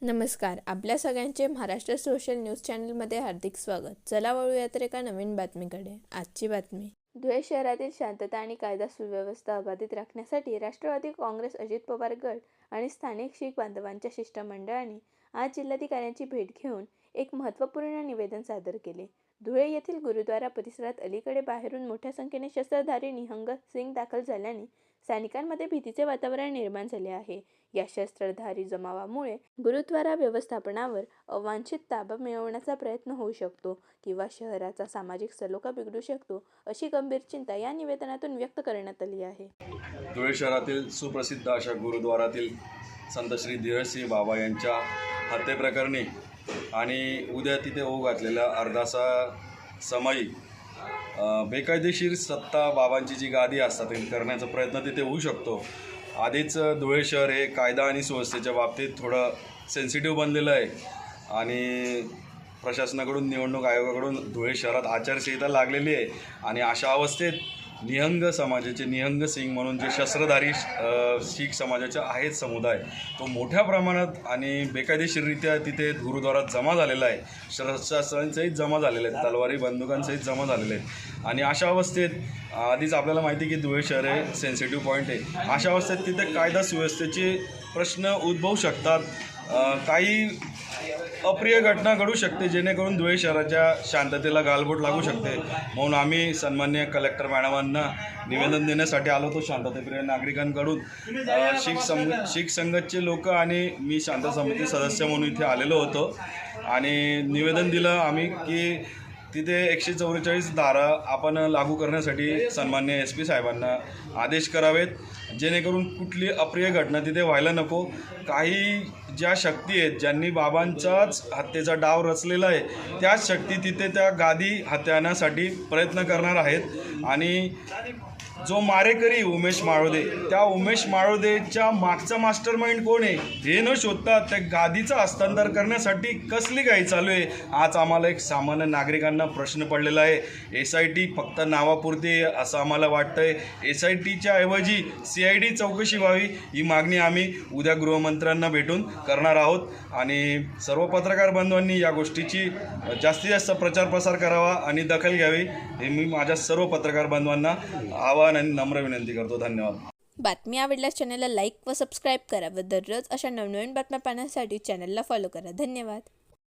नमस्कार. आपल्या सगळ्यांचे महाराष्ट्र सोशल न्यूज चॅनलमध्ये हार्दिक स्वागत. चला वळूया तर एका नवीन बातमीकडे. आजची बातमी. धुळे शहरातील शांतता आणि कायदा सुव्यवस्था अबाधित राखण्यासाठी राष्ट्रवादी काँग्रेस, अजित पवार गट आणि स्थानिक शीख बांधवांच्या शिष्टमंडळाने आज जिल्हाधिकाऱ्यांची भेट घेऊन एक महत्त्वपूर्ण निवेदन सादर केले. धुळे येथील गुरुद्वारा परिसरात अलीकडे बाहेरून मोठ्या संख्येने शस्त्रधारी निहंग सिंग दाखल झाल्याने स्थानिकांमध्ये भीतीचे वातावरण निर्माण झाले आहे. या शस्त्रधारी जमावामुळे गुरुद्वारा व्यवस्थापनावर अवांछित ताबा मिळवण्याचा प्रयत्न होऊ शकतो किंवा शहराचा सामाजिक सलोखा बिघडू शकतो, अशी गंभीर चिंता या निवेदनातून व्यक्त करण्यात आली आहे. धुळे शहरातील सुप्रसिद्ध अशा गुरुद्वारातील संत श्री धीरजसिंह बाबा यांच्या हत्येप्रकरणी आणि उद्या तिथे ओघ घातलेल्या अर्धासा समाई बेकायदेशीर सत्ता बाबांची जी गादी असतात ते करण्याचा प्रयत्न तिथे होऊ शकतो. आधीच धुळे शहर हे कायदा आणि सुव्यवस्थेच्या बाबतीत थोडं सेन्सिटिव्ह बनलेलं आहे आणि प्रशासनाकडून, निवडणूक आयोगाकडून धुळे शहरात आचारसंहिता लागलेली आहे आणि अशा अवस्थेत निहंग समाजाचे निहंग सिंग म्हणून जे शस्त्रधारी शीख समाजाचे आहेत समुदाय, तो मोठ्या प्रमाणात आणि बेकायदेशीररित्या तिथे गुरुद्वारात जमा झालेला आहे. शस्त्रांसहित जमा झालेले आहेत, तलवारी बंदुकांसहित जमा झालेले आहेत आणि अशा अवस्थेत आधीच आपल्याला माहिती आहे की धुळे शहर हे सेन्सिटिव्ह पॉईंट आहे. अशा अवस्थेत तिथे कायदा सुव्यवस्थेचे प्रश्न उद्भवू शकतात. काही अप्रिय घटना घडू शकते जेणेकरून धुळे शहराच्या शांततेला गालबोट लागू शकते. म्हणून आम्ही सन्माननीय कलेक्टर मॅडमांना निवेदन देण्यासाठी आलो होतो शांततेप्रिय नागरिकांकडून. शीख संघटचे लोक आणि मी शांत समिती सदस्य म्हणून इथे आलेलो होतो आणि निवेदन दिलं आम्ही की तिथे 144 धारा आपण लागू करण्यासाठी सन्माननीय SP साहेबांना आदेश करावेत, जेणेकरून कुठली अप्रिय घटना तिथे व्हायला नको. काही ज्या शक्ती आहेत, ज्यांनी बाबांचाच हत्येचा डाव रचलेला आहे, त्याच शक्ती तिथे त्या गादी हत्याण्यासाठी प्रयत्न करणार आहेत आणि जो मारेकरी उमेश माळोदे, त्या उमेश माळोदेच्या मागचा मास्टर माइंड कोण आहे हे न शोधता त्या गादीचं हस्तांतर करण्यासाठी कसली घाई चालू आहे, आज आम्हाला एक सामान्य नागरिकांना प्रश्न पडलेला आहे. SIT फक्त नावापुरती असं आम्हाला वाटतंय. SITच्या ऐवजी CID चौकशी व्हावी ही मागणी आम्ही उद्या गृहमंत्र्यांना भेटून करणार आहोत आणि सर्व पत्रकार बांधवांनी या गोष्टीची जास्तीत जास्त प्रचार प्रसार करावा आणि दखल घ्यावी हे मी माझ्या सर्व पत्रकार बांधवांना आवाहन आणि नम्र विनंती करतो. धन्यवाद. बातमी आवडल्यास चॅनलला लाईक व सबस्क्राईब करा व दररोज अशा नवनवीन बातम्या पाहण्यासाठी चॅनलला फॉलो करा. धन्यवाद.